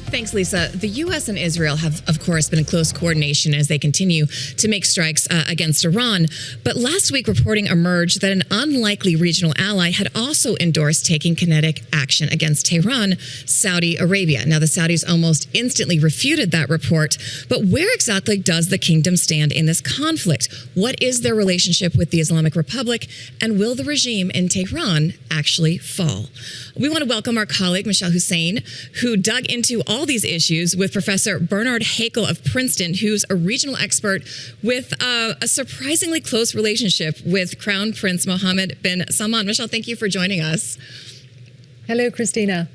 Thanks, Lisa. The U.S. and Israel have, of course, been in close coordination as they continue to make strikes against Iran. But last week, reporting emerged that an unlikely regional ally had also endorsed taking kinetic action against Tehran, Saudi Arabia. Now, the Saudis almost instantly refuted that report. But where exactly does the kingdom stand in this conflict? What is their relationship with the Islamic Republic? And will the regime in Tehran actually fall? We want to welcome our colleague, Mishal Husain, who dug into all these issues with Professor Bernard Hakel of Princeton, who's a regional expert with a surprisingly close relationship with Crown Prince Mohammed bin Salman. Mishal, thank you for joining us. Hello, Christina.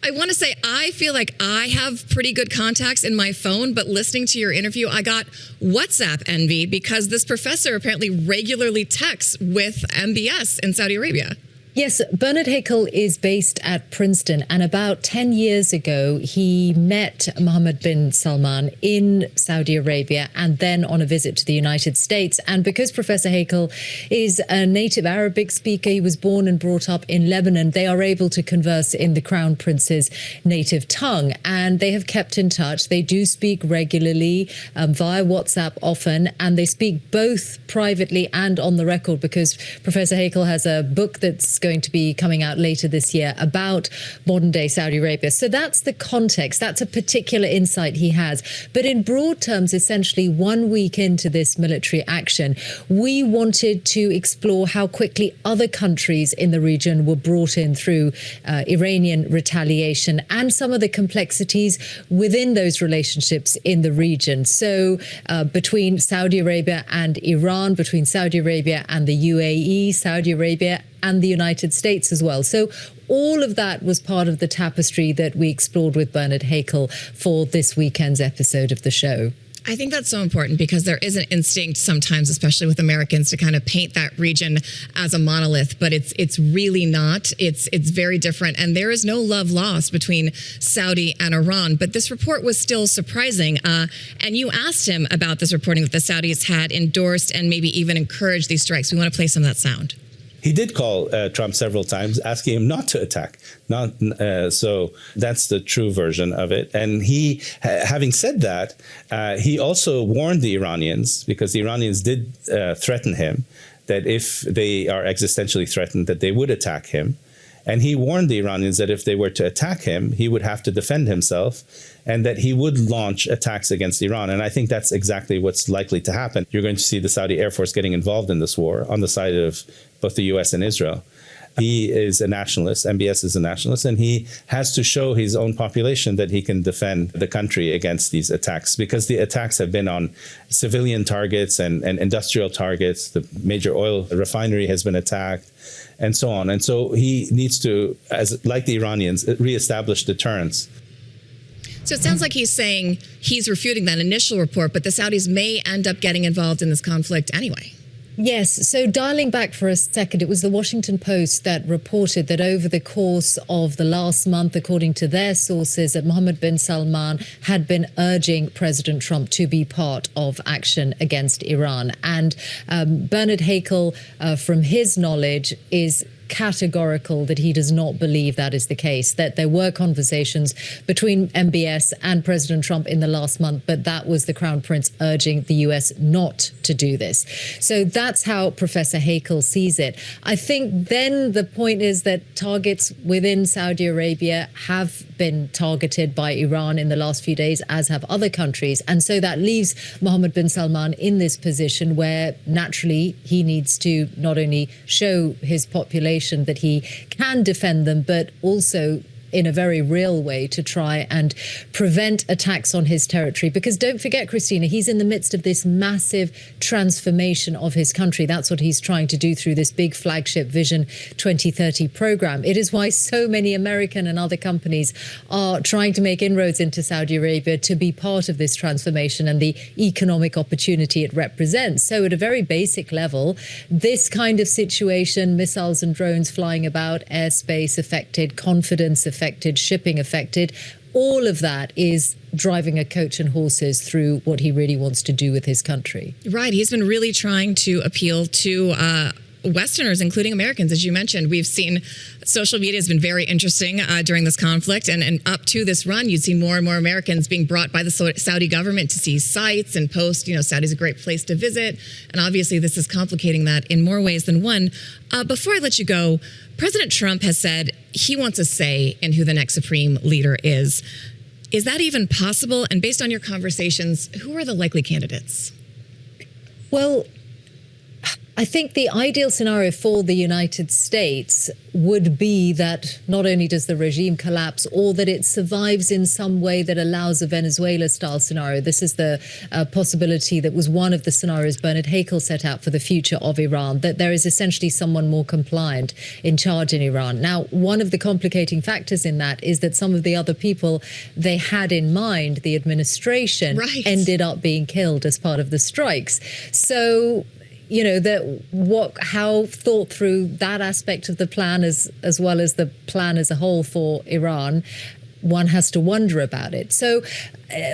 I want to say I feel like I have pretty good contacts in my phone, but listening to your interview, I got WhatsApp envy because this professor apparently regularly texts with MBS in Saudi Arabia. Yes, Bernard Hakel is based at Princeton, and about 10 years ago, he met Mohammed bin Salman in Saudi Arabia and then on a visit to the United States. And because Professor Hakel is a native Arabic speaker, he was born and brought up in Lebanon, they are able to converse in the Crown Prince's native tongue. And they have kept in touch. They do speak regularly via WhatsApp often, and they speak both privately and on the record because Professor Hakel has a book that's going to be coming out later this year about modern-day Saudi Arabia. So that's the context. That's a particular insight he has. But in broad terms, essentially 1 week into this military action, we wanted to explore how quickly other countries in the region were brought in through Iranian retaliation and some of the complexities within those relationships in the region. So between Saudi Arabia and Iran, between Saudi Arabia and the UAE, Saudi Arabia and the United States as well. So all of that was part of the tapestry that we explored with Bernard Hakel for this weekend's episode of the show. I think that's so important because there is an instinct sometimes, especially with Americans, to kind of paint that region as a monolith, but it's really not. It's very different. And there is no love lost between Saudi and Iran. But this report was still surprising. And you asked him about this reporting that the Saudis had endorsed and maybe even encouraged these strikes. We want to play some of that sound. He did call Trump several times, asking him not to attack. So that's the true version of it. And he, having said that, he also warned the Iranians, because the Iranians did threaten him, that if they are existentially threatened, that they would attack him. And he warned the Iranians that if they were to attack him, he would have to defend himself and that he would launch attacks against Iran. And I think that's exactly what's likely to happen. You're going to see the Saudi Air Force getting involved in this war on the side of both the U.S. and Israel. He is a nationalist, MBS is a nationalist, and he has to show his own population that he can defend the country against these attacks, because the attacks have been on civilian targets and industrial targets. The major oil refinery has been attacked, and so on. And so he needs to, like the Iranians, reestablish deterrence. So it sounds like he's saying he's refuting that initial report, but the Saudis may end up getting involved in this conflict anyway. Yes. So dialing back for a second, it was the Washington Post that reported that over the course of the last month, according to their sources, that Mohammed bin Salman had been urging President Trump to be part of action against Iran. And Bernard Hakel, from his knowledge, is categorical that he does not believe that is the case, that there were conversations between MBS and President Trump in the last month, but that was the Crown Prince urging the US not to do this. So that's how Professor Hakel sees it. I think then the point is that targets within Saudi Arabia have been targeted by Iran in the last few days, as have other countries. And so that leaves Mohammed bin Salman in this position where naturally he needs to not only show his population that he can defend them, but also in a very real way to try and prevent attacks on his territory. Because don't forget, Christina, he's in the midst of this massive transformation of his country. That's what he's trying to do through this big flagship Vision 2030 program. It is why so many American and other companies are trying to make inroads into Saudi Arabia to be part of this transformation and the economic opportunity it represents. So at a very basic level, this kind of situation, missiles and drones flying about, airspace affected, confidence affected, shipping affected, all of that is driving a coach and horses through what he really wants to do with his country. Right. He's been really trying to appeal to Westerners, including Americans, as you mentioned. We've seen social media has been very interesting during this conflict. And up to this run, you'd seen more and more Americans being brought by the Saudi government to see sites and post, Saudi's a great place to visit. And obviously, this is complicating that in more ways than one. Before I let you go, President Trump has said he wants a say in who the next supreme leader is. Is that even possible? And based on your conversations, who are the likely candidates? Well, I think the ideal scenario for the United States would be that not only does the regime collapse, or that it survives in some way that allows a Venezuela-style scenario. This is the possibility that was one of the scenarios Bernard Hakel set out for the future of Iran, that there is essentially someone more compliant in charge in Iran. Now, one of the complicating factors in that is that some of the other people they had in mind, the administration, ended up being killed as part of the strikes. So, how thought through that aspect of the plan as well as the plan as a whole for Iran, one has to wonder about it. So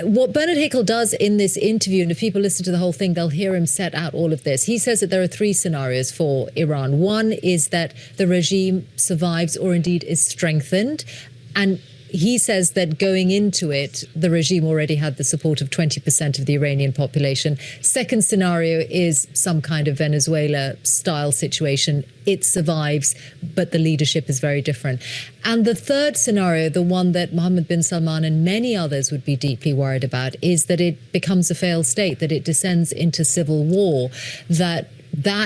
what Bernard Hakel does in this interview, and if people listen to the whole thing, they'll hear him set out all of this. He says that there are three scenarios for Iran. One is that the regime survives or indeed is strengthened. And he says that going into it, the regime already had the support of 20% of the Iranian population. Second scenario is some kind of Venezuela-style situation. It survives, but the leadership is very different. And the third scenario, the one that Mohammed bin Salman and many others would be deeply worried about, is that it becomes a failed state, that it descends into civil war, that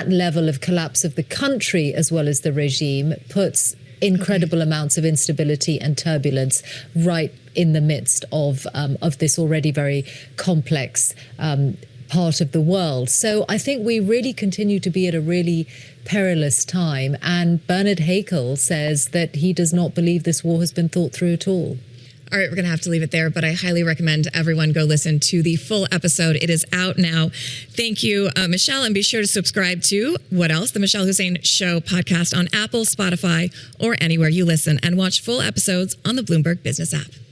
level of collapse of the country as well as the regime puts incredible amounts of instability and turbulence right in the midst of this already very complex part of the world. So I think we really continue to be at a really perilous time. And Bernard Hakel says that he does not believe this war has been thought through at all. All right, we're going to have to leave it there, but I highly recommend everyone go listen to the full episode. It is out now. Thank you, Mishal, and be sure to subscribe to What Else? The Mishal Husain Show podcast on Apple, Spotify, or anywhere you listen, and watch full episodes on the Bloomberg Business app.